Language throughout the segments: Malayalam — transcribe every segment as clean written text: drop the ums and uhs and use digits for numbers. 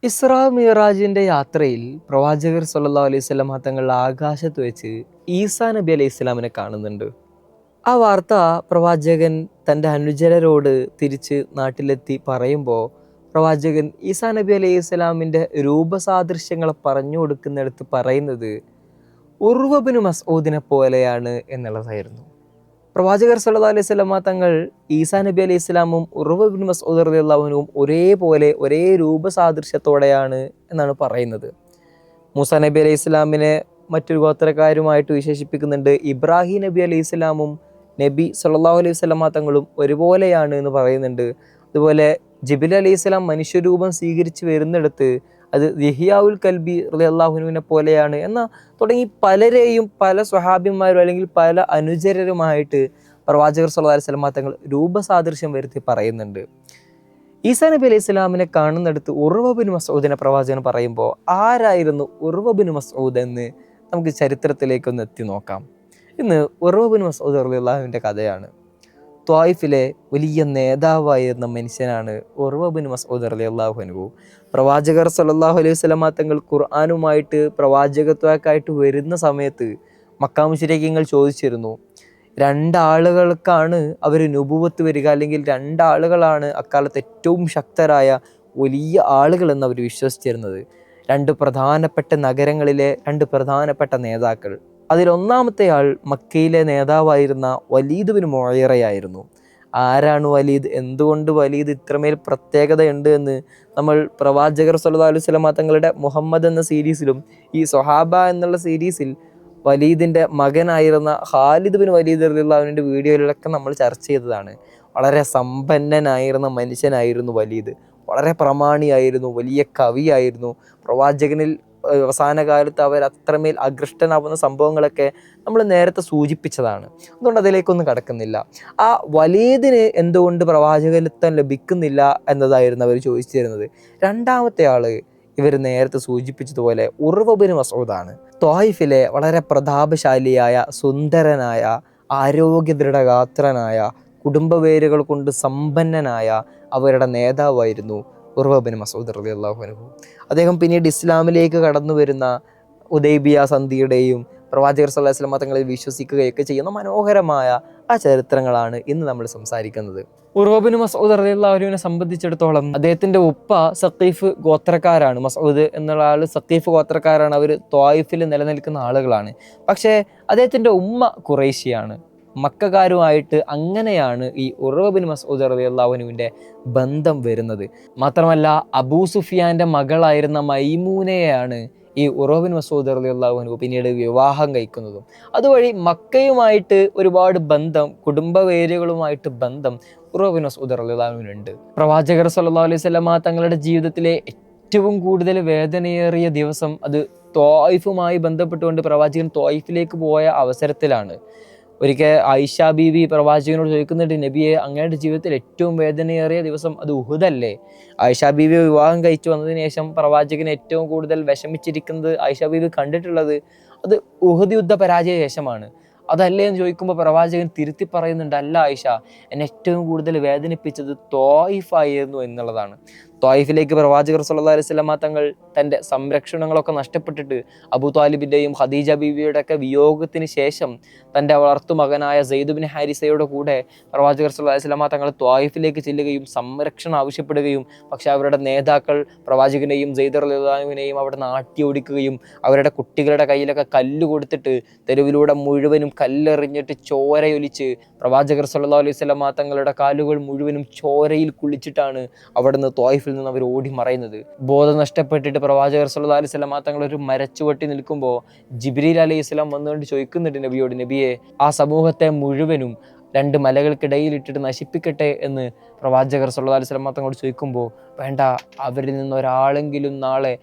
ഇസ്രാ മിറാജിന്റെ യാത്രയിൽ പ്രവാചകർ സല്ലല്ലാഹു അലൈഹി വസല്ലം തങ്ങൾ ആകാശത്ത് വെച്ച് ഈസാ നബി അലൈഹി ഇസ്ലാമിനെ കാണുന്നുണ്ട്. ആ വാർത്ത പ്രവാചകൻ തൻ്റെ അനുചരരോട് തിരിച്ച് നാട്ടിലെത്തി പറയുമ്പോൾ പ്രവാചകൻ ഈസാ നബി അലൈഹി ഇസ്ലാമിൻ്റെ രൂപസാദൃശ്യങ്ങളെ പറഞ്ഞു കൊടുക്കുന്നിടത്ത് പറയുന്നത് ഉർവ മസ്ഊദിനെ പോലെയാണ് എന്നുള്ളതായിരുന്നു. പ്രവാചകർ സല്ലല്ലാഹു അലൈഹി വസല്ലമ തങ്ങൾ ഈസാ നബി അലൈഹി ഇസ്ലാമും ഉർവ മസ്ഊദ് റളിയല്ലാഹു അൻഹുവും ഒരേപോലെ ഒരേ രൂപസാദൃശ്യത്തോടെയാണ് എന്നാണ് പറയുന്നത്. മൂസാ നബി അലൈഹി ഇസ്ലാമിനെ മറ്റൊരു ഗോത്രക്കാരുമായിട്ട് വിശേഷിപ്പിക്കുന്നുണ്ട്. ഇബ്രാഹിം നബി അലൈഹി ഇസ്ലാമും നബി സല്ലല്ലാഹു അലൈഹി വസല്ലമ തങ്ങളും ഒരുപോലെയാണ് എന്ന് പറയുന്നുണ്ട്. അതുപോലെ ജിബ്രീൽ അലൈഹി ഇസ്ലാം മനുഷ്യരൂപം സ്വീകരിച്ച് വരുന്നിടത്ത് അത് യഹ്യാഉൽ കൽബി റളിയല്ലാഹുവിനെ പോലെയാണ് തുടങ്ങി പലരെയും പല സ്വഹാബിമാരും അല്ലെങ്കിൽ പല അനുചരരുമായിട്ട് പ്രവാചകർ സല്ലല്ലാഹു അലൈഹി വസല്ലമ തങ്ങൾ രൂപസാദൃശ്യം വരുത്തി പറയുന്നുണ്ട്. ഈസാ നബി അലൈഹി ഇസ്ലാമിനെ കാണുന്നിടത്ത് ഉർവ ബിൻ മസ്ഊദിനെ പ്രവാചകൻ പറയുമ്പോൾ ആരായിരുന്നു ഉർവ ബിൻ മസ്ഊദ് എന്ന് നമുക്ക് ചരിത്രത്തിലേക്കൊന്ന് എത്തി നോക്കാം. ഇന്ന് ഉർവ ബിൻ മസ്ഊദ് റളിയല്ലാഹുവിൻ്റെ കഥയാണ്. ത്വായിഫിലെ വലിയ നേതാവായിരുന്ന മനുഷ്യനാണ് ഉർവ ബിൻ മസ്ഊദ് റളിയല്ലാഹു അൻഹു. പ്രവാചകർ സല്ലല്ലാഹു അലൈഹി വസല്ലമ തങ്ങൾ ഖുർആനുമായിട്ട് പ്രവാചകത്വക്കായിട്ട് വരുന്ന സമയത്ത് മക്കാ മുശ്രിക്കീങ്ങൾ ചോദിച്ചിരുന്നു, രണ്ടാളുകൾക്കാണ് അവർ നുബുവത്ത് വരിക, അല്ലെങ്കിൽ രണ്ടാളുകളാണ് അക്കാലത്ത് ഏറ്റവും ശക്തരായ വലിയ ആളുകൾ എന്ന് അവർ വിശ്വസിച്ചിരുന്നത്. രണ്ട് പ്രധാനപ്പെട്ട നഗരങ്ങളിലെ രണ്ട് പ്രധാനപ്പെട്ട നേതാക്കൾ. അതിലൊന്നാമത്തെ ആൾ മക്കയിലെ നേതാവായിരുന്ന വലീദ് ബിൻ മുഈറയായിരുന്നു. ആരാണ് വലീദ്? എന്തുകൊണ്ട് വലീദ് ഇത്രമേൽ പ്രത്യേകതയുണ്ട് എന്ന് നമ്മൾ പ്രവാചകർ സല്ലല്ലാഹു അലൈഹി വസല്ലമ തങ്ങളുടെ മുഹമ്മദ് എന്ന സീരീസിലും ഈ സ്വഹാബ എന്നുള്ള സീരീസിൽ വലീദിൻ്റെ മകനായിരുന്ന ഖാലിദ് ബിൻ വലീദ് റളിയല്ലാഹു അൻഹുവിൻ്റെ വീഡിയോയിലൊക്കെ നമ്മൾ ചർച്ച ചെയ്തതാണ്. വളരെ സമ്പന്നനായിരുന്ന മനുഷ്യനായിരുന്നു വലീദ്. വളരെ പ്രമാണിയായിരുന്നു, വലിയ കവിയായിരുന്നു. പ്രവാചകനിൽ അവസാന കാലത്ത് അവർ അത്രമേൽ ആകൃഷ്ടനാവുന്ന സംഭവങ്ങളൊക്കെ നമ്മൾ നേരത്തെ സൂചിപ്പിച്ചതാണ്. അതുകൊണ്ട് അതിലേക്കൊന്നും കടക്കുന്നില്ല. ആ വലീദിന് എന്തുകൊണ്ട് പ്രവാചകത്വം ലഭിക്കുന്നില്ല എന്നതായിരുന്നു അവർ ചോദിച്ചിരുന്നത്. രണ്ടാമത്തെ ആള് ഇവർ നേരത്തെ സൂചിപ്പിച്ചതുപോലെ ഉർവ ബിൻ മസ്ഊദാണ്. ത്വായിഫിലെ വളരെ പ്രതാപശാലിയായ, സുന്ദരനായ, ആരോഗ്യ ദൃഢഗാത്രനായ, കുടുംബവേരുകൾ കൊണ്ട് സമ്പന്നനായ അവരുടെ നേതാവായിരുന്നു ഉർവ ബിൻ മസ്ഊദ് റളിയല്ലാഹു അൻഹു. അദ്ദേഹം പിന്നീട് ഇസ്ലാമിലേക്ക് കടന്നു വരുന്ന ഉദൈബിയ സന്ധിയുടെയും പ്രവാചകർ സല്ലല്ലാഹു അലൈഹി വസല്ലം തങ്ങളിൽ വിശ്വസിക്കുകയൊക്കെ ചെയ്യുന്ന മനോഹരമായ ആ ചരിത്രങ്ങളാണ് ഇന്ന് നമ്മൾ സംസാരിക്കുന്നത്. ഉർവ ബിൻ മസ്ഊദ് റളിയല്ലാഹു അൻഹുവിനെ സംബന്ധിച്ചിടത്തോളം അദ്ദേഹത്തിന്റെ ഉപ്പ സഖീഫ് ഗോത്രക്കാരാണ്. മസ്ഊദ് എന്നുള്ള ആൾ സഖീഫ് ഗോത്രക്കാരാണ്. അവർ ത്വായിഫിൽ നിലനിൽക്കുന്ന ആളുകളാണ്. പക്ഷേ അദ്ദേഹത്തിന്റെ ഉമ്മ ഖുറൈശിയാണ്, മക്കക്കാരുമായിട്ട്. അങ്ങനെയാണ് ഈ ഉർവ ബിൻ മസ്ഊദ് റളിയല്ലാഹു അൻഹുവിൻ്റെ ബന്ധം വരുന്നത്. മാത്രമല്ല അബൂ സുഫിയാന്റെ മകളായിരുന്ന മൈമൂനയെയാണ് ഈ ഉർവ ബിൻ മസ്ഊദ് റളിയല്ലാഹു അൻഹു പിന്നീട് വിവാഹം കഴിക്കുന്നതും. അതുവഴി മക്കയുമായിട്ട് ഒരുപാട് ബന്ധം, കുടുംബവേരുകളുമായിട്ട് ബന്ധം ഉർവ ബിൻ മസ്ഊദ് റളിയല്ലാഹു അൻഹുവിനുണ്ട്. പ്രവാചകർ സല്ലല്ലാഹു അലൈഹി വസല്ലമ തങ്ങളുടെ ജീവിതത്തിലെ ഏറ്റവും കൂടുതൽ വേദനയേറിയ ദിവസം അത് ത്വായിഫുമായി ബന്ധപ്പെട്ടുകൊണ്ട് പ്രവാചകൻ ത്വായിഫിലേക്ക് പോയ അവസരത്തിലാണ്. ഒരിക്കൽ ആയിഷ ബീവി പ്രവാചകനോട് ചോദിക്കുന്നുണ്ട്, നബിയെ, അങ്ങയുടെ ജീവിതത്തിൽ ഏറ്റവും വേദനയേറിയ ദിവസം അത് ഉഹുദല്ലേ? ആയിഷ ബീവി വിവാഹം കഴിച്ചു വന്നതിന് ശേഷം പ്രവാചകൻ ഏറ്റവും കൂടുതൽ വിഷമിച്ചിരിക്കുന്നത് ആയിഷ ബീവി കണ്ടിട്ടുള്ളത് അത് ഉഹുദ് യുദ്ധ പരാജയ ശേഷമാണ്. അതല്ലേ എന്ന് ചോദിക്കുമ്പോൾ പ്രവാചകൻ തിരുത്തി പറയുന്നുണ്ട്, അല്ല ആയിഷ, എന്നെ ഏറ്റവും കൂടുതൽ വേദനിപ്പിച്ചത് ത്വായിഫായിരുന്നു എന്നുള്ളതാണ്. ത്വായിഫിലേക്ക് പ്രവാചകർ സല്ലല്ലാഹു അലൈഹി വസല്ലമ തങ്ങൾ തൻ്റെ സംരക്ഷണങ്ങളൊക്കെ നഷ്ടപ്പെട്ടിട്ട് അബൂ താലിബിൻ്റെയും ഖദീജ ബീവിയുടെ ഒക്കെ വിയോഗത്തിന് ശേഷം തൻ്റെ വളർത്തു മകനായ സെയ്ദ് ബിൻ ഹാരിസയുടെ കൂടെ പ്രവാചകർ സല്ലല്ലാഹു അലൈഹി വസല്ലമ തങ്ങൾ ത്വായിഫിലേക്ക് ചെല്ലുകയും സംരക്ഷണം ആവശ്യപ്പെടുകയും, പക്ഷേ അവരുടെ നേതാക്കൾ പ്രവാചകനെയും സെയ്ദ് റളിയല്ലാഹു അൻഹുവിനെയും അവിടെ നാട്ടി ഓടിക്കുകയും അവരുടെ കുട്ടികളുടെ കയ്യിലൊക്കെ കല്ല് കൊടുത്തിട്ട് തെരുവിലൂടെ മുഴുവനും കല്ലെറിഞ്ഞിട്ട് ചോരയൊലിച്ച് പ്രവാചകർ സല്ലല്ലാഹു അലൈഹി വസല്ലമ തങ്ങളുടെ കാലുകൾ മുഴുവനും ചോരയിൽ കുളിച്ചിട്ടാണ് അവിടുന്ന് ത്വായിഫിൽ നിന്ന് അവർ ഓടി മറയുന്നത്. ബോധം നഷ്ടപ്പെട്ടിട്ട് പ്രവാചകർ സല്ലല്ലാഹു അലൈഹി വസല്ലമ തങ്ങൾ ഒരു മരച്ചുവട്ടി നിൽക്കുമ്പോൾ ജിബ്രീൽ അലൈഹി സ്വലാം വന്നുകൊണ്ട് ചോദിക്കുന്നുണ്ട് നബിയോട്, നബിയെ, ആ സമൂഹത്തെ മുഴുവനും രണ്ട് മലകൾക്കിടയിലിട്ടിട്ട് നശിപ്പിക്കട്ടെ എന്ന് പ്രവാചകർ സല്ലല്ലാഹു അലൈഹി വസല്ലമ തങ്ങളോട് ചോദിക്കുമ്പോൾ, വേണ്ട, അവരിൽ നിന്ന് ഒരാളെങ്കിലും നാളെ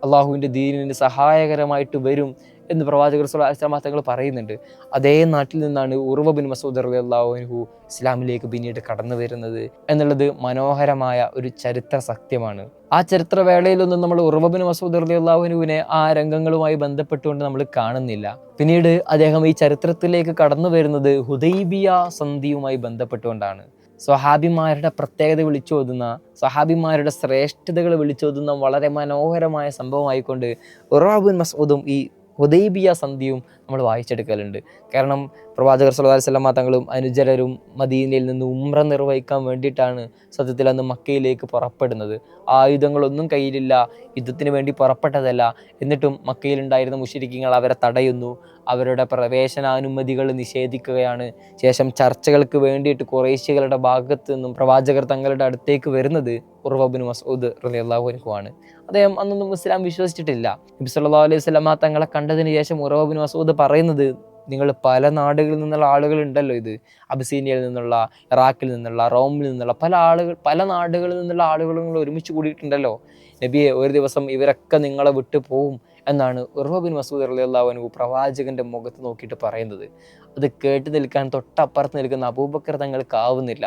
അള്ളാഹുവിൻ്റെ ദീനിന് സഹായകരമായിട്ട് വരും എന്ന് പ്രവാചകർ സല്ലല്ലാഹു അലൈഹി വസല്ലം തങ്ങൾ പറയുന്നുണ്ട്. അതേ നാട്ടിൽ നിന്നാണ് ഉർവ ബിൻ മസ്ഊദ് റളിയല്ലാഹു അൻഹു ഇസ്ലാമിലേക്ക് പിന്നീട് കടന്നു വരുന്നത് എന്നുള്ളത് മനോഹരമായ ഒരു ചരിത്ര സത്യമാണ്. ആ ചരിത്രവേളയിലൊന്നും നമ്മൾ ഉർവ ബിൻ മസ്ഊദ് റളിയല്ലാഹു അൻഹുവിനെ ആ രംഗങ്ങളുമായി ബന്ധപ്പെട്ടുകൊണ്ട് നമ്മൾ കാണുന്നില്ല. പിന്നീട് അദ്ദേഹം ഈ ചരിത്രത്തിലേക്ക് കടന്നു വരുന്നത് ഹുദൈബിയ സന്ധിയുമായി ബന്ധപ്പെട്ടുകൊണ്ടാണ്. സ്വഹാബിമാരുടെ പ്രത്യേകത വിളിച്ചോതുന്ന, സ്വഹാബിമാരുടെ ശ്രേഷ്ഠതകൾ വിളിച്ചോതുന്ന വളരെ മനോഹരമായ സംഭവമായിക്കൊണ്ട് ഉർവ ബിൻ മസ്ഊദും ഈ ഹുദൈബിയ സന്ധിയും നമ്മൾ വായിച്ചെടുക്കലുണ്ട്. കാരണം പ്രവാചകർ സ്വല്ലല്ലാഹു അലൈഹി വസല്ലമ തങ്ങളും അനുചരരും മദീനയിൽ നിന്ന് ഉംറ നിർവഹിക്കാൻ വേണ്ടിയിട്ടാണ് സത്യത്തിൽ അന്ന് മക്കയിലേക്ക് പുറപ്പെടുന്നത്. ആയുധങ്ങളൊന്നും കയ്യിലില്ല, യുദ്ധത്തിന് വേണ്ടി പുറപ്പെട്ടതല്ല. എന്നിട്ടും മക്കയിലുണ്ടായിരുന്ന മുശ്രിക്കുകൾ അവരെ തടയുന്നു, അവരുടെ പ്രവേശനാനുമതികൾ നിഷേധിക്കുകയാണ്. ശേഷം ചർച്ചകൾക്ക് വേണ്ടിയിട്ട് ഖുറൈശികളുടെ ഭാഗത്തു നിന്നും പ്രവാചകർ തങ്ങളുടെ അടുത്തേക്ക് വരുന്നത് ഉർവ ബിൻ മസ്ഊദ് റളിയല്ലാഹു അൻഹു ആണ്. അദ്ദേഹം അന്നൊന്നും ഇസ്ലാം വിശ്വസിച്ചിട്ടില്ല. നബി സല്ലല്ലാഹു അലൈഹി വസല്ലമ തങ്ങളെ കണ്ടതിന് ശേഷം ഉർവ ബിൻ മസ്ഊദ് പറയുന്നത്, നിങ്ങൾ പല നാടുകളിൽ നിന്നുള്ള ആളുകൾ ഉണ്ടല്ലോ, ഇത് അബിസീനിയയിൽ നിന്നുള്ള, ഇറാഖിൽ നിന്നുള്ള, റോമിൽ നിന്നുള്ള പല നാടുകളിൽ നിന്നുള്ള ആളുകൾ നിങ്ങൾ ഒരുമിച്ച് കൂടിയിട്ടുണ്ടല്ലോ, നബിയെ ഒരു ദിവസം ഇവരൊക്കെ നിങ്ങളെ വിട്ടു പോവും എന്നാണ് ഉർവ ബിൻ മസ്ഊദ് റളിയല്ലാഹു അൻഹു പ്രവാചകന്റെ മുഖത്ത് നോക്കിയിട്ട് പറയുന്നത്. അത് കേട്ട് നിൽക്കാൻ തൊട്ടപ്പുറത്ത് നിൽക്കുന്ന അബൂബക്കർ തങ്ങൾക്കാവുന്നില്ല.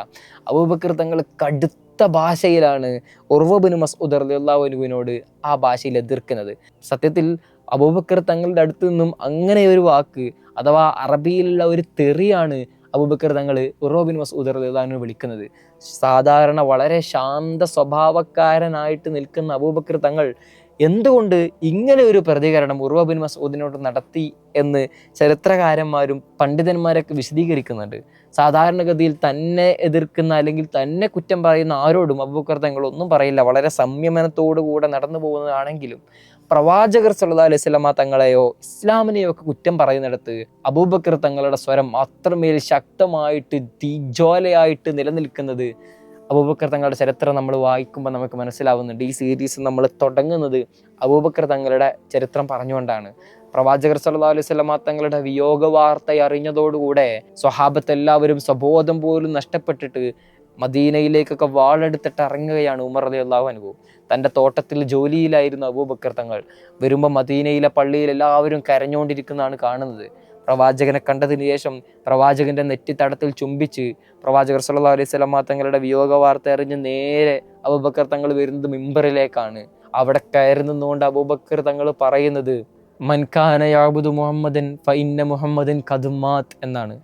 അബൂബക്കർ തങ്ങൾ കടുത്ത ഭാഷയിലാണ് ഉർവ ബിൻ മസ്ഊദ് റളിയല്ലാഹു അൻഹുവിനോട് ആ ഭാഷയിൽ എതിർക്കുന്നത്. സത്യത്തിൽ അബൂബക്കർ തങ്ങളുടെ അടുത്ത് നിന്നും അങ്ങനെ ഒരു വാക്ക്, അഥവാ അറബിയിലുള്ള ഒരു തെറിയാണ് അബൂബക്കർ തങ്ങൾ ഉർവ ബിൻ മസ്ഊദ് റളിയല്ലാഹു അൻഹു വിളിക്കുന്നത്. സാധാരണ വളരെ ശാന്ത സ്വഭാവക്കാരനായിട്ട് നിൽക്കുന്ന അബൂബക്കർ തങ്ങൾ എന്തുകൊണ്ട് ഇങ്ങനെ ഒരു പ്രതികരണം ഉർവ ബിൻ മസ്ഊദിനോട് നടത്തി എന്ന് ചരിത്രകാരന്മാരും പണ്ഡിതന്മാരൊക്കെ വിശദീകരിക്കുന്നുണ്ട്. സാധാരണഗതിയിൽ തന്നെ എതിർക്കുന്ന അല്ലെങ്കിൽ തന്നെ കുറ്റം പറയുന്ന ആരോടും അബൂബക്കർ തങ്ങൾ ഒന്നും പറയില്ല, വളരെ സംയമനത്തോടു കൂടെ നടന്നു പോകുന്നതാണെങ്കിലും പ്രവാചകർ സല്ലല്ലാഹു അലൈഹി വസല്ലമ തങ്ങളെയോ ഇസ്ലാമിനെയോ ഒക്കെ കുറ്റം പറയുന്നിടത്ത് അബൂബക്കർ തങ്ങളുടെ സ്വരം അത്രമേൽ ശക്തമായിട്ട് തീജ്വാലയായിട്ട് നിലനിൽക്കുന്നത് അബൂബക്കർ തങ്ങളുടെ ചരിത്രം നമ്മൾ വായിക്കുമ്പോൾ നമുക്ക് മനസ്സിലാവുന്നുണ്ട്. ഈ സീരീസ് നമ്മൾ തുടങ്ങുന്നത് അബൂബക്കർ തങ്ങളുടെ ചരിത്രം പറഞ്ഞുകൊണ്ടാണ്. പ്രവാചകർ സല്ലല്ലാഹു അലൈഹി വസല്ലമ തങ്ങളുടെ വിയോഗ വാർത്ത അറിഞ്ഞതോടുകൂടെ സ്വഹാബത്ത് എല്ലാവരും സ്വബോധം പോലും നഷ്ടപ്പെട്ടിട്ട് മദീനയിലേക്കൊക്കെ വാളെടുത്തിട്ട് ഇറങ്ങുകയാണ് ഉമർ റളിയല്ലാഹു അൻഹു. തൻ്റെ തോട്ടത്തിൽ ജോലിയിലായിരുന്നു അബൂബക്കർ തങ്ങൾ. വരുമ്പോൾ മദീനയിലെ പള്ളിയിൽ എല്ലാവരും കരഞ്ഞുകൊണ്ടിരിക്കുന്നതാണ് കാണുന്നത്. പ്രവാചകനെ കണ്ടതിന് ശേഷം പ്രവാചകന്റെ നെറ്റിത്തടത്തിൽ ചുംബിച്ച് പ്രവാചകർ സല്ലല്ലാഹു അലൈഹി വസല്ലമ തങ്ങളുടെ വിയോഗ വാർത്ത അറിഞ്ഞ് നേരെ അബൂബക്കർ തങ്ങൾ വരുന്നത് മിമ്പറിലേക്കാണ്. അവിടെ കയറി നിന്നുകൊണ്ട് അബൂബക്കർ തങ്ങൾ പറയുന്നത്, മൻ കാന യഅ്ബുദു മുഹമ്മദൻ ഫഇന്ന മുഹമ്മദൻ ഖദ് മാത് എന്നാണ്.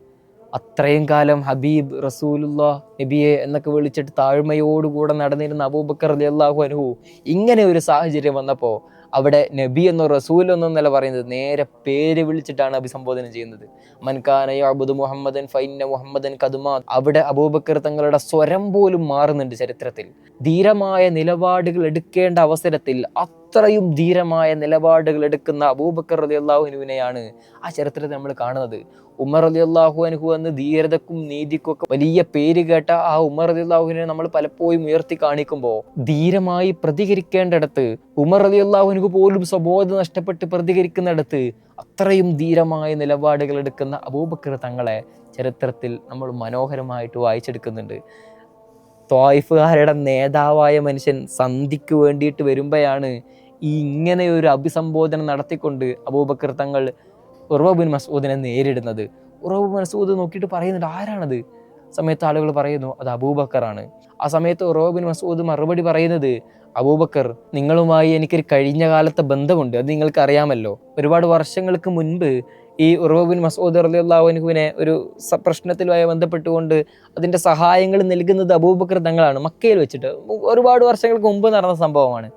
അത്രയും കാലം ഹബീബ് റസൂലുള്ളാഹ് നബിയെ എന്നൊക്കെ വിളിച്ചിട്ട് താഴ്മയോടുകൂടെ നടന്നിരുന്ന അബൂബക്കർ റളിയല്ലാഹു അൻഹു ഇങ്ങനെ ഒരു സാഹചര്യം വന്നപ്പോൾ അവിടെ നബി എന്നോ റസൂൽ എന്നോ എന്നല്ല പറയുന്നത്, നേരെ പേര് വിളിച്ചിട്ടാണ് അഭിസംബോധന ചെയ്യുന്നത്. മൻ കാന യഅ്ബുദു മുഹമ്മദൻ ഫഇന്ന മുഹമ്മദൻ ഖദ് മാത്. അവിടെ അബൂബക്കർ തങ്ങളുടെ സ്വരം പോലും മാറുന്നുണ്ട്. ചരിത്രത്തിൽ ധീരമായ നിലപാടുകൾ എടുക്കേണ്ട അവസരത്തിൽ അത്രയും ധീരമായ നിലപാടുകൾ എടുക്കുന്ന അബൂബക്കർ റളിയല്ലാഹു അൻഹുവിനെയാണ് ആ ചരിത്രത്തിൽ നമ്മൾ കാണുന്നത്. ഉമർ റളിയല്ലാഹു അൻഹു എന്ന് ധീരതക്കും നീതിക്കും ഒക്കെ വലിയ പേര് കേട്ട ആ ഉമർ റളിയല്ലാഹുവിനെ നമ്മൾ പലപ്പോഴും ഉയർത്തി കാണിക്കുമ്പോൾ ധീരമായി പ്രതികരിക്കേണ്ടിടത്ത് ഉമർ റളിയല്ലാഹു അൻഹു പോലും സ്വബോധം നഷ്ടപ്പെട്ട് പ്രതികരിക്കുന്നിടത്ത് അത്രയും ധീരമായ നിലപാടുകൾ എടുക്കുന്ന അബൂബക്കർ തങ്ങളെ ചരിത്രത്തിൽ നമ്മൾ മനോഹരമായിട്ട് വായിച്ചെടുക്കുന്നുണ്ട്. ത്വായിഫുകാരുടെ നേതാവായ മനുഷ്യൻ സന്ധിക്ക് വേണ്ടിയിട്ട് വരുമ്പോഴാണ് ഈ ഇങ്ങനെ ഒരു അഭിസംബോധന നടത്തിക്കൊണ്ട് അബൂബക്കർ തങ്ങൾ ഉർവ ബിൻ മസ്ഊദിനെ നേരിടുന്നത്. ഉർവ ബിൻ മസ്ഊദ് നോക്കിയിട്ട് പറയുന്നുണ്ട്, ആരാണത്? സമയത്ത് ആളുകൾ പറയുന്നു അത് അബൂബക്കറാണ്. ആ സമയത്ത് ഉർവ ബിൻ മസ്ഊദ് മറുപടി പറയുന്നത്, അബൂബക്കർ, നിങ്ങളുമായി എനിക്കൊരു കഴിഞ്ഞ കാലത്തെ ബന്ധമുണ്ട്, അത് നിങ്ങൾക്ക് അറിയാമല്ലോ. ഒരുപാട് വർഷങ്ങൾക്ക് മുൻപ് ഈ ഉർവ ബിൻ മസ്ഊദ് റളിയല്ലാഹു അൻഹുവിനെ ഒരു പ്രശ്നത്തിലുമായി ബന്ധപ്പെട്ടുകൊണ്ട് അതിൻ്റെ സഹായങ്ങൾ നൽകുന്നത് അബൂബക്കർ തങ്ങളാണ്. മക്കയിൽ വെച്ചിട്ട് ഒരുപാട് വർഷങ്ങൾക്ക് മുമ്പ് നടന്ന സംഭവമാണ്.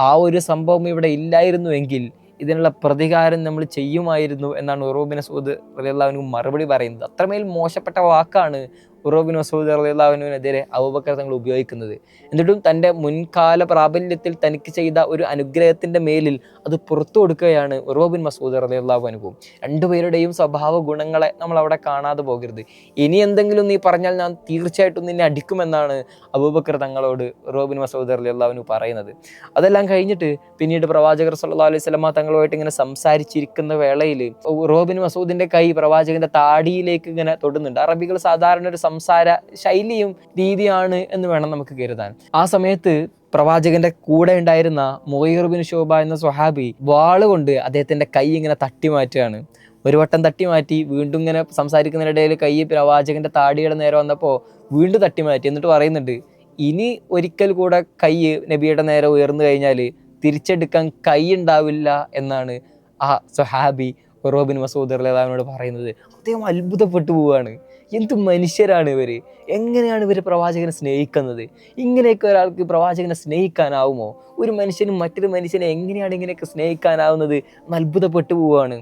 ആ ഒരു സംഭവം ഇവിടെ ഇല്ലായിരുന്നുവെങ്കിൽ ഇതിനുള്ള പ്രതികാരം നമ്മൾ ചെയ്യുമായിരുന്നു എന്നാണ് ഉർവ ബിൻ മസ്ഊദ് റളിയല്ലാഹു അൻഹു മറുപടി പറയുന്നത്. അത്രമേൽ മോശപ്പെട്ട വാക്കാണ് ഉർവ ബിൻ മസ്ഊദ് റളിയല്ലാഹു അൻഹുവിനെതിരെ അബൂബക്കർ തങ്ങൾ ഉപയോഗിക്കുന്നത്. എന്നിട്ടും തൻ്റെ മുൻകാല പ്രാബല്യത്തിൽ തനിക്ക് ചെയ്ത ഒരു അനുഗ്രഹത്തിൻ്റെ മേലിൽ അത് പുറത്തു കൊടുക്കുകയാണ് ഉർവ ബിൻ മസ്ഊദ് റളിയല്ലാഹു അൻഹു. രണ്ടുപേരുടെയും സ്വഭാവ ഗുണങ്ങളെ നമ്മൾ അവിടെ കാണാതെ പോകരുത്. ഇനി എന്തെങ്കിലും നീ പറഞ്ഞാൽ ഞാൻ തീർച്ചയായിട്ടും നിന്നെ അടിക്കുമെന്നാണ് അബൂബക്കർ തങ്ങളോട് ഉർവ ബിൻ മസ്ഊദ് റളിയല്ലാഹു അൻഹു പറയുന്നത്. അതെല്ലാം കഴിഞ്ഞിട്ട് പിന്നീട് പ്രവാചകർ സല്ലല്ലാഹു അലൈഹി വസല്ലമ തങ്ങളുമായിട്ട് ഇങ്ങനെ സംസാരിച്ചിരിക്കുന്ന വേളയിൽ ഉർവ ബിൻ മസ്ഊദിന്റെ കൈ പ്രവാചകന്റെ താടിയിലേക്ക് ഇങ്ങനെ തൊടുന്നുണ്ട്. അറബികൾ സാധാരണ ഒരു സംസാര ശൈലിയും രീതിയാണ് എന്ന് വേണം നമുക്ക് കരുതാൻ. ആ സമയത്ത് പ്രവാചകന്റെ കൂടെ ഉണ്ടായിരുന്ന മുഗീർ ബിൻ ശുഅബ എന്ന സ്വഹാബി വാള് കൊണ്ട് അദ്ദേഹത്തിന്റെ കൈ ഇങ്ങനെ തട്ടി മാറ്റുകയാണ്. ഒരു വട്ടം തട്ടി മാറ്റി വീണ്ടും ഇങ്ങനെ സംസാരിക്കുന്നതിനിടയിൽ കൈ പ്രവാചകന്റെ താടിയുടെ നേരെ വന്നപ്പോൾ വീണ്ടും തട്ടി മാറ്റി. എന്നിട്ട് പറയുന്നുണ്ട്, ഇനി ഒരിക്കൽ കൂടെ കൈ നബിയുടെ നേരെ ഉയർന്നു കഴിഞ്ഞാൽ തിരിച്ചെടുക്കാൻ കൈ ഉണ്ടാവില്ല എന്നാണ് ആ സ്വഹാബി ഉർവ ബിൻ മസ്ഊദ് റളിയല്ലാഹു അൻഹു പറയുന്നത്. അദ്ദേഹം അത്ഭുതപ്പെട്ടു പോവുകയാണ്. എന്ത് മനുഷ്യരാണ് ഇവർ, എങ്ങനെയാണ് ഇവർ പ്രവാചകനെ സ്നേഹിക്കുന്നത്? ഇങ്ങനെയൊക്കെ ഒരാൾക്ക് പ്രവാചകനെ സ്നേഹിക്കാനാവുമോ? ഒരു മനുഷ്യനും മറ്റൊരു മനുഷ്യനെ എങ്ങനെയാണ് ഇങ്ങനെയൊക്കെ സ്നേഹിക്കാനാവുന്നത് എന്ന് അത്ഭുതപ്പെട്ടു പോവുകയാണ്.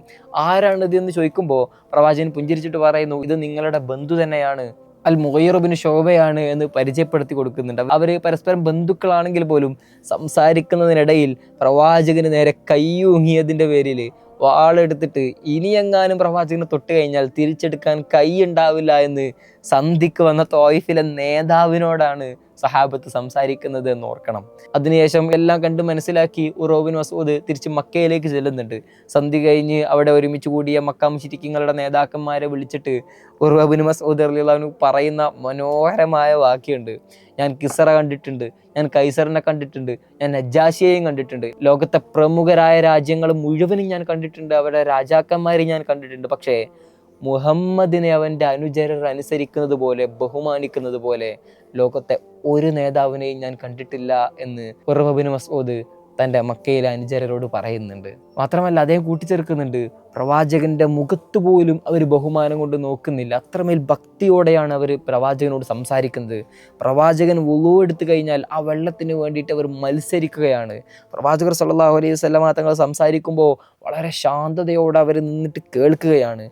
ആരാണിത് എന്ന് ചോദിക്കുമ്പോൾ പ്രവാചകൻ പുഞ്ചിരിച്ചിട്ട് പറയുന്നു, ഇത് നിങ്ങളുടെ ബന്ധു തന്നെയാണ്, അൽ മുഗയ്യിർ ബിൻ ശുഅബയാണ് എന്ന് പരിചയപ്പെടുത്തി കൊടുക്കുന്നുണ്ട്. അവർ പരസ്പരം ബന്ധുക്കളാണെങ്കിൽ പോലും സംസാരിക്കുന്നതിനിടയിൽ പ്രവാചകന് നേരെ കൈയൂങ്ങിയതിൻ്റെ പേരിൽ വാളെടുത്തിട്ട് ഇനിയെങ്ങാനും പ്രവാചകനെ തൊട്ട് കഴിഞ്ഞാൽ തിരിച്ചെടുക്കാൻ കൈ ഉണ്ടാവില്ല എന്ന് സന്ധിക്ക് വന്ന ത്വായിഫിലെ നേതാവിനോടാണ് സഹാബത്ത് സംസാരിക്കുന്നത് എന്ന് ഓർക്കണം. അതിനുശേഷം എല്ലാം കണ്ട് മനസ്സിലാക്കി ഉറവ ബിൻ മസ്ഊദ് തിരിച്ച് മക്കയിലേക്ക് ചെല്ലുന്നുണ്ട്. സന്ധി കഴിഞ്ഞ് അവിടെ ഒരുമിച്ച് കൂടിയ മക്ക മുശ്രിക്കുകളുടെ നേതാക്കന്മാരെ വിളിച്ചിട്ട് ഉറവ ബിൻ മസ്ഊദ് റളിയല്ലാഹു അൻഹു പറയുന്ന മനോഹരമായ വാക്യമുണ്ട്. ഞാൻ കിസ്റ കണ്ടിട്ടുണ്ട്, ഞാൻ കൈസറിനെ കണ്ടിട്ടുണ്ട്, ഞാൻ നജ്ജാശിയെയും കണ്ടിട്ടുണ്ട്, ലോകത്തെ പ്രമുഖരായ രാജ്യങ്ങൾ മുഴുവനും ഞാൻ കണ്ടിട്ടുണ്ട്, അവരുടെ രാജാക്കന്മാരെ ഞാൻ കണ്ടിട്ടുണ്ട്. പക്ഷേ മുഹമ്മദിനെ അവൻ്റെ അനുചരർ അനുസരിക്കുന്നത് പോലെ ബഹുമാനിക്കുന്നത് പോലെ ലോകത്തെ ഒരു നേതാവിനെയും ഞാൻ കണ്ടിട്ടില്ല എന്ന് ഉറവ ബിൻ മസ്ഊദ് തൻ്റെ മക്കയിലെ അനുചരരോട് പറയുന്നുണ്ട്. മാത്രമല്ല അദ്ദേഹം കൂട്ടിച്ചേർക്കുന്നുണ്ട്, പ്രവാചകന്റെ മുഖത്ത് പോലും അവർ ബഹുമാനം കൊണ്ട് നോക്കുന്നില്ല, അത്രമേൽ ഭക്തിയോടെയാണ് അവർ പ്രവാചകനോട് സംസാരിക്കുന്നത്. പ്രവാചകൻ വുളൂ എടുത്തു കഴിഞ്ഞാൽ ആ വെള്ളത്തിന് വേണ്ടിയിട്ട് അവർ മത്സരിക്കുകയാണ്. പ്രവാചകർ സല്ലല്ലാഹു അലൈഹി വസല്ലമ തങ്ങൾ സംസാരിക്കുമ്പോൾ വളരെ ശാന്തതയോടെ അവർ നിന്നിട്ട് കേൾക്കുകയാണ്.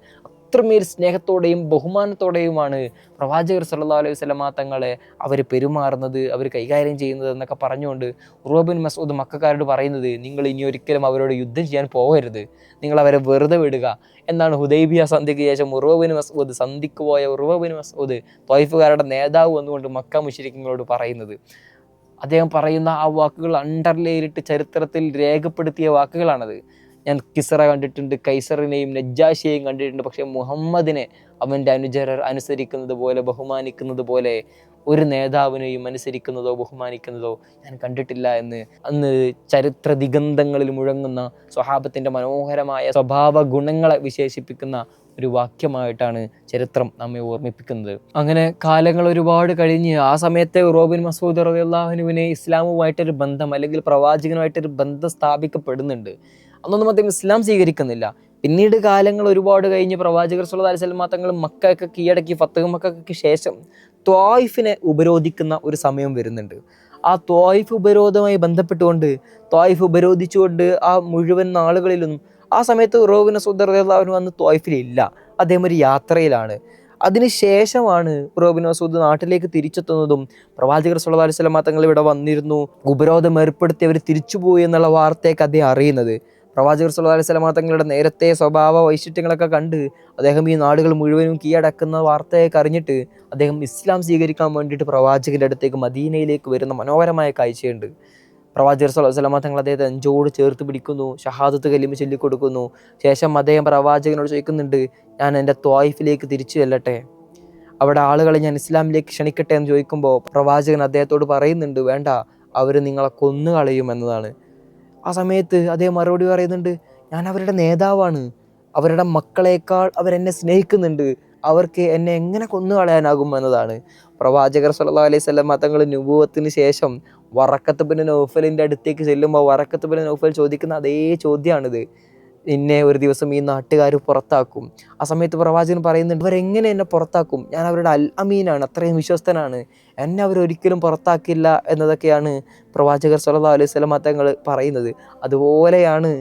അത്രമേൽ സ്നേഹത്തോടെയും ബഹുമാനത്തോടെയുമാണ് പ്രവാചകർ സല്ലല്ലാഹു അലൈഹി വസല്ലമ തങ്ങളെ അവർ പെരുമാറുന്നത്, അവർ കൈകാര്യം ചെയ്യുന്നത് എന്നൊക്കെ പറഞ്ഞുകൊണ്ട് ഉറവ ബിൻ മസ്ഊദ് മക്കക്കാരോട് പറയുന്നത്, നിങ്ങൾ ഇനി ഒരിക്കലും അവരോട് യുദ്ധം ചെയ്യാൻ പോകരുത്, നിങ്ങൾ അവരെ വെറുതെ വിടുക എന്നാണ് ഹുദൈബിയ സന്ധിക്ക് ശേഷം ഉറവ ബിൻ മസ്ഊദ്, സന്ധിക്ക് പോയ ഉറവ ബിൻ മസ്ഊദ് ത്വായിഫുകാരുടെ നേതാവ് എന്നുകൊണ്ട് മക്ക മുശ്രിക്കുകളോട് പറയുന്നത്. അദ്ദേഹം പറയുന്ന ആ വാക്കുകൾ അണ്ടർലൈനിട്ട് ചരിത്രത്തിൽ രേഖപ്പെടുത്തിയ വാക്കുകളാണത്. ഞാൻ കിസ്റ കണ്ടിട്ടുണ്ട്, കൈസറിനെയും നജ്ജാശിയെയും കണ്ടിട്ടുണ്ട്, പക്ഷേ മുഹമ്മദിനെ അവൻ്റെ അനുചരർ അനുസരിക്കുന്നത് പോലെ ബഹുമാനിക്കുന്നത് പോലെ ഒരു നേതാവിനെയും അനുസരിക്കുന്നതോ ബഹുമാനിക്കുന്നതോ ഞാൻ കണ്ടിട്ടില്ല എന്ന് അന്ന് ചരിത്ര ദിഗന്ധങ്ങളിൽ മുഴങ്ങുന്ന സ്വഹാബത്തിൻ്റെ മനോഹരമായ സ്വഭാവ ഗുണങ്ങളെ വിശേഷിപ്പിക്കുന്ന ഒരു വാക്യമായിട്ടാണ് ചരിത്രം നമ്മെ ഓർമ്മിപ്പിക്കുന്നത്. അങ്ങനെ കാലങ്ങൾ ഒരുപാട് കഴിഞ്ഞ് ആ സമയത്തെ ഉറവ ബിൻ മസ്ഊദ് റളിയല്ലാഹു അൻഹുവിന് ഇസ്ലാമുമായിട്ടൊരു ബന്ധം അല്ലെങ്കിൽ പ്രവാചകനുമായിട്ടൊരു ബന്ധം സ്ഥാപിക്കപ്പെടുന്നുണ്ട്. അന്നൊന്നും അദ്ദേഹം ഇസ്ലാം സ്വീകരിക്കുന്നില്ല. പിന്നീട് കാലങ്ങൾ ഒരുപാട് കഴിഞ്ഞ് പ്രവാചകർ സല്ലല്ലാഹു അലൈഹി വസല്ലം തങ്ങൾ മക്കയൊക്കെ കീഴടക്കി ഫത്ഹ് മക്കയ്ക്ക് ശേഷം ത്വായിഫിനെ ഉപരോധിക്കുന്ന ഒരു സമയം വരുന്നുണ്ട്. ആ ത്വായിഫ് ഉപരോധവുമായി ബന്ധപ്പെട്ടുകൊണ്ട് ത്വായിഫ് ഉപരോധിച്ചുകൊണ്ട് ആ മുഴുവൻ നാളുകളിലൊന്നും ആ സമയത്ത് ഉറവ ബിൻ മസ്ഊദ് റളിയല്ലാഹു അൻഹു അന്ന് ത്വായിഫിലില്ല, അദ്ദേഹം ഒരു യാത്രയിലാണ്. അതിനുശേഷമാണ് ഉറവ ബിൻ മസ്ഊദ് നാട്ടിലേക്ക് തിരിച്ചെത്തുന്നതും പ്രവാചകർ സല്ലല്ലാഹു അലൈഹി വസല്ലം തങ്ങൾ ഇവിടെ വന്നിരുന്നു, ഉപരോധം ഏർപ്പെടുത്തി അവർ തിരിച്ചുപോയി എന്നുള്ള വാർത്തയൊക്കെ അദ്ദേഹം അറിയുന്നത്. പ്രവാചകർ സല്ലല്ലാഹു അലൈഹി വസല്ലം തങ്ങളുടെ നേരത്തെ സ്വഭാവ വൈശിഷ്ട്യങ്ങളൊക്കെ കണ്ട് അദ്ദേഹം ഈ നാടുകൾ മുഴുവനും കീഴടക്കുന്ന വാർത്തയൊക്കെ അറിഞ്ഞിട്ട് അദ്ദേഹം ഇസ്ലാം സ്വീകരിക്കാൻ വേണ്ടിയിട്ട് പ്രവാചകൻ്റെ അടുത്തേക്ക് മദീനയിലേക്ക് വരുന്ന മനോഹരമായ കാഴ്ചയുണ്ട്. പ്രവാചകർ സല്ലല്ലാഹു അലൈഹി വസല്ലം തങ്ങൾ അദ്ദേഹത്തെ നെഞ്ചോട് ചേർത്ത് പിടിക്കുന്നു, ഷഹാദത്ത് കലിമ ചൊല്ലിക്കൊടുക്കുന്നു. ശേഷം അദ്ദേഹം പ്രവാചകനോട് ചോദിക്കുന്നുണ്ട്, ഞാൻ എൻ്റെ ത്വായിഫിലേക്ക് തിരിച്ചു ചെല്ലട്ടെ, അവിടെ ആളുകളെ ഞാൻ ഇസ്ലാമിലേക്ക് ക്ഷണിക്കട്ടെ എന്ന് ചോദിക്കുമ്പോൾ പ്രവാചകൻ അദ്ദേഹത്തോട് പറയുന്നുണ്ട്, വേണ്ട, അവർ നിങ്ങളെ കൊന്നുകളയുമെന്നതാണ്. ആ സമയത്ത് അദ്ദേഹം മറുപടി പറയുന്നുണ്ട്, ഞാൻ അവരുടെ നേതാവാണ്, അവരുടെ മക്കളേക്കാൾ അവരെന്നെ സ്നേഹിക്കുന്നുണ്ട്, അവർക്ക് എന്നെ എങ്ങനെ കൊന്നുകളയാനാകും എന്നതാണ്. പ്രവാചകർ സല്ലല്ലാഹു അലൈഹി വസല്ലം തങ്ങൾ നുബുവത്തിന് ശേഷം വറഖത്ത് ബിൻ നൗഫലിൻ്റെ അടുത്തേക്ക് ചെല്ലുമ്പോൾ വറഖത്ത് ബിൻ നൗഫൽ ചോദിക്കുന്ന അതേ ചോദ്യമാണിത്, എന്നെ ഒരു ദിവസം ഈ നാട്ടുകാർ പുറത്താക്കും. ആ സമയത്ത് പ്രവാചകൻ പറയുന്നുണ്ട്, അവരെങ്ങനെ എന്നെ പുറത്താക്കും, ഞാൻ അവരുടെ അൽ അമീനാണ്, അത്രയും വിശ്വസ്തനാണ്, എന്നെ അവരൊരിക്കലും പുറത്താക്കില്ല എന്നതൊക്കെയാണ് പ്രവാചകർ സല്ലല്ലാഹു അലൈഹി വസല്ലം തങ്ങൾ പറയുന്നത്. അതുപോലെയാണ്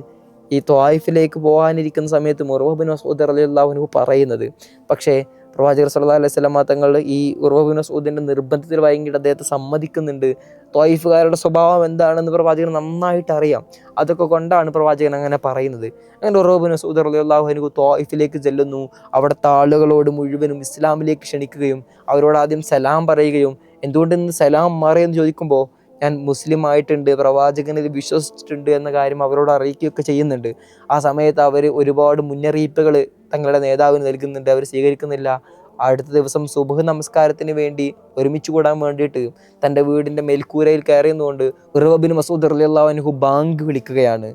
ഈ ത്വായിഫിലേക്ക് പോകാനിരിക്കുന്ന സമയത്ത് ഉറവ ബിൻ മസ്ഊദ് റളിയല്ലാഹു അൻഹു പറയുന്നത്. പക്ഷേ പ്രവാചകർ സല്ലല്ലാഹു അലൈഹി വസല്ലം തങ്ങൾ ഈ ഉറവ ബിൻ മസ്ഊദിൻ്റെ നിർബന്ധത്തിൽ വഴങ്ങിയിട്ട് അദ്ദേഹത്തെ സമ്മതിക്കുന്നുണ്ട്. ത്വായിഫുകാരുടെ സ്വഭാവം എന്താണെന്ന് പ്രവാചകൻ നന്നായിട്ട് അറിയാം, അതൊക്കെ കൊണ്ടാണ് പ്രവാചകൻ അങ്ങനെ പറയുന്നത്. അങ്ങനെ ഉറവ ബിൻ മസ്ഊദ് റളിയല്ലാഹു അൻഹു ത്വായിഫിലേക്ക് ചെല്ലുന്നു. അവിടുത്തെ ആളുകളോട് മുഴുവനും ഇസ്ലാമിലേക്ക് ക്ഷണിക്കുകയും അവരോട് ആദ്യം സലാം പറയുകയും, എന്തുകൊണ്ട് ഇന്ന് സലാം മാറിയെന്ന് ചോദിക്കുമ്പോൾ ഞാൻ മുസ്ലിം ആയിട്ടുണ്ട്, പ്രവാചകനിൽ വിശ്വസിച്ചിട്ടുണ്ട് എന്ന കാര്യം അവരോട് അറിയിക്കുകയൊക്കെ ചെയ്യുന്നുണ്ട്. ആ സമയത്ത് അവർ ഒരുപാട് മുന്നറിയിപ്പുകൾ തങ്ങളുടെ നേതാവിന് നൽകുന്നുണ്ട്, അവർ സ്വീകരിക്കുന്നില്ല. അടുത്ത ദിവസം സുബ്ഹ് നമസ്കാരത്തിന് വേണ്ടി ഒരുമിച്ച് കൂടാൻ വേണ്ടിയിട്ട് തൻ്റെ വീടിൻ്റെ മേൽക്കൂരയിൽ കയറിയുന്നുകൊണ്ട് ഉറവ ബിൻ മസ്ഊദ് റളിയല്ലാഹു അൻഹു ബാങ്ക് വിളിക്കുകയാണ്.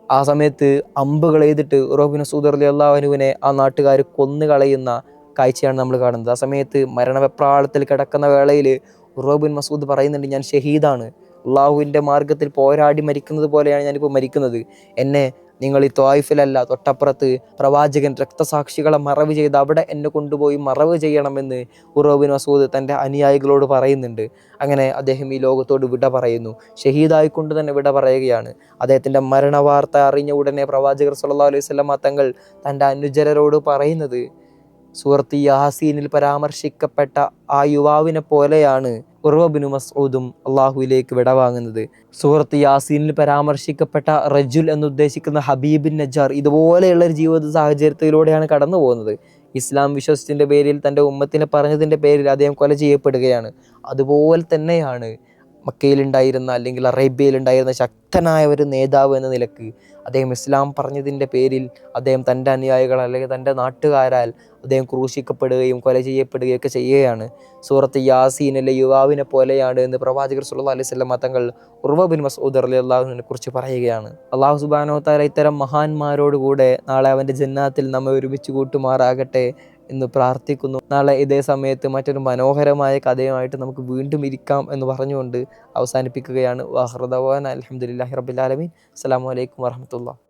ആ സമയത്ത് അമ്പുകൾ എയ്തിട്ട് ഉറവ ബിൻ മസ്ഊദ് റളിയല്ലാഹു അൻഹുവിനെ ആ നാട്ടുകാർ കൊന്നുകളയുന്ന കാഴ്ചയാണ് നമ്മൾ കാണുന്നത്. ആ സമയത്ത് മരണവെപ്രാളത്തിൽ കിടക്കുന്ന വേളയിൽ ഉറവ ബിൻ മസ്ഊദ് പറയുന്നുണ്ട്, ഞാൻ ഷഹീദാണ്, അള്ളാഹുവിൻ്റെ മാർഗത്തിൽ പോരാടി മരിക്കുന്നത് പോലെയാണ് ഞാനിപ്പോൾ മരിക്കുന്നത്, എന്നെ നിങ്ങൾ ഈ ത്വായിഫിലല്ല, തൊട്ടപ്പുറത്ത് പ്രവാചകൻ രക്തസാക്ഷികളെ മറവ് ചെയ്ത് അവിടെ എന്നെ കൊണ്ടുപോയി മറവ് ചെയ്യണമെന്ന് ഉർവ ബിൻ മസ്ഊദ് തൻ്റെ അനുയായികളോട് പറയുന്നുണ്ട്. അങ്ങനെ അദ്ദേഹം ഈ ലോകത്തോട് വിട പറയുന്നു. ഷഹീദായിക്കൊണ്ട് തന്നെ വിട പറയുകയാണ്. അദ്ദേഹത്തിൻ്റെ മരണവാർത്ത അറിഞ്ഞ ഉടനെ പ്രവാചകർ സല്ലല്ലാഹു അലൈഹി വസല്ലമ തങ്ങൾ തൻ്റെ അനുചരരോട് പറയുന്നത്, സൂറത്ത് യാസീനിൽ പരാമർശിക്കപ്പെട്ട ആ യുവാവിനെ പോലെയാണ് ഉർവ ബിൻ മസ്ഊദും അള്ളാഹുവിലേക്ക് വിടവാങ്ങുന്നത്. സൂറത്ത് യാസീനിൽ പരാമർശിക്കപ്പെട്ട റജുൽ എന്നുദ്ദേശിക്കുന്ന ഹബീബിൻ നജ്ജാർ ഇതുപോലെയുള്ള ഒരു ജീവിത സാഹചര്യത്തിലൂടെയാണ് കടന്നു പോകുന്നത്. ഇസ്ലാം വിശ്വസത്തിൻ്റെ പേരിൽ തൻ്റെ ഉമ്മത്തിനെ പറഞ്ഞതിൻ്റെ പേരിൽ അദ്ദേഹം കൊല ചെയ്യപ്പെടുകയാണ്. അതുപോലെ തന്നെയാണ് മക്കയിലുണ്ടായിരുന്ന അല്ലെങ്കിൽ അറേബ്യയിലുണ്ടായിരുന്ന ശക്തനായ ഒരു നേതാവ് എന്ന നിലക്ക് അദ്ദേഹം ഇസ്ലാം പറഞ്ഞതിൻ്റെ പേരിൽ അദ്ദേഹം തൻ്റെ അനുയായികൾ അല്ലെങ്കിൽ തൻ്റെ നാട്ടുകാരാൽ അദ്ദേഹം ക്രൂശിക്കപ്പെടുകയും കൊല ചെയ്യപ്പെടുകയൊക്കെ ചെയ്യുകയാണ്. സൂറത്ത് യാസീനിലെ യുവാവിനെ പോലെയാണ് എന്ന് പ്രവാചകർ സല്ലല്ലാഹു അലൈഹി വസല്ലം തങ്ങൾ ഉർവ ബിൻ മസ്ഊദ് റളിയല്ലാഹുവിനെ കുറിച്ച് പറയുകയാണ്. അല്ലാഹു സുബ്ഹാനഹു വ തആല ഇത്തരം മഹാന്മാരോട് കൂടെ നാളെ അവൻ്റെ ജന്നാത്തിൽ നമ്മെ ഒരുമിച്ച് കൂട്ടുമാറാകട്ടെ എന്ന് പ്രാർത്ഥിക്കുന്നു. നാളെ ഇതേ സമയത്ത് മറ്റൊരു മനോഹരമായ കഥയുമായിട്ട് നമുക്ക് വീണ്ടും ഇരിക്കാം എന്ന് പറഞ്ഞുകൊണ്ട് അവസാനിപ്പിക്കുകയാണ്. വാഖിറു ദഅ്വാനാ അൽഹംദുലില്ലാഹി റബ്ബിൽ ആലമീൻ. അസ്സലാമു അലൈക്കും വറഹ്മത്തുള്ളാഹി.